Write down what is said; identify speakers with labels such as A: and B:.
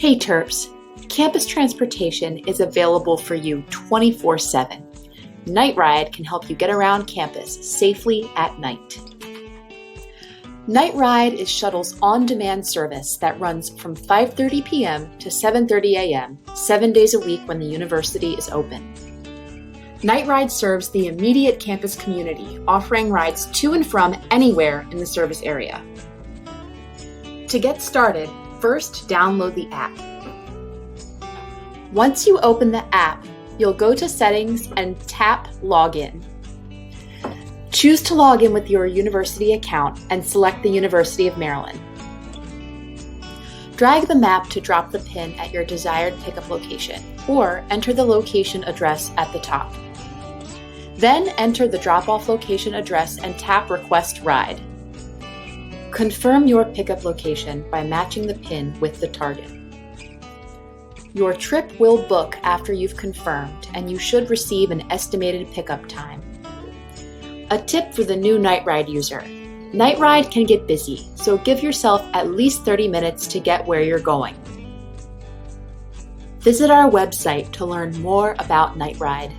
A: Hey Terps, campus transportation is available for you 24/7. NITE Ride can help you get around campus safely at night. NITE Ride is Shuttle's on-demand service that runs from 5:30 p.m. to 7:30 a.m. 7 days a week when the university is open. NITE Ride serves the immediate campus community, offering rides to and from anywhere in the service area. To get started, first download the app. Once you open the app, you'll go to Settings and tap Login. Choose to log in with your university account and select the University of Maryland. Drag the map to drop the pin at your desired pickup location, or enter the location address at the top. Then enter the drop-off location address and tap Request Ride. Confirm your pickup location by matching the pin with the target. Your trip will book after you've confirmed, and you should receive an estimated pickup time. A tip for the new NITE Ride user: NITE Ride can get busy, so give yourself at least 30 minutes to get where you're going. Visit our website to learn more about NITE Ride.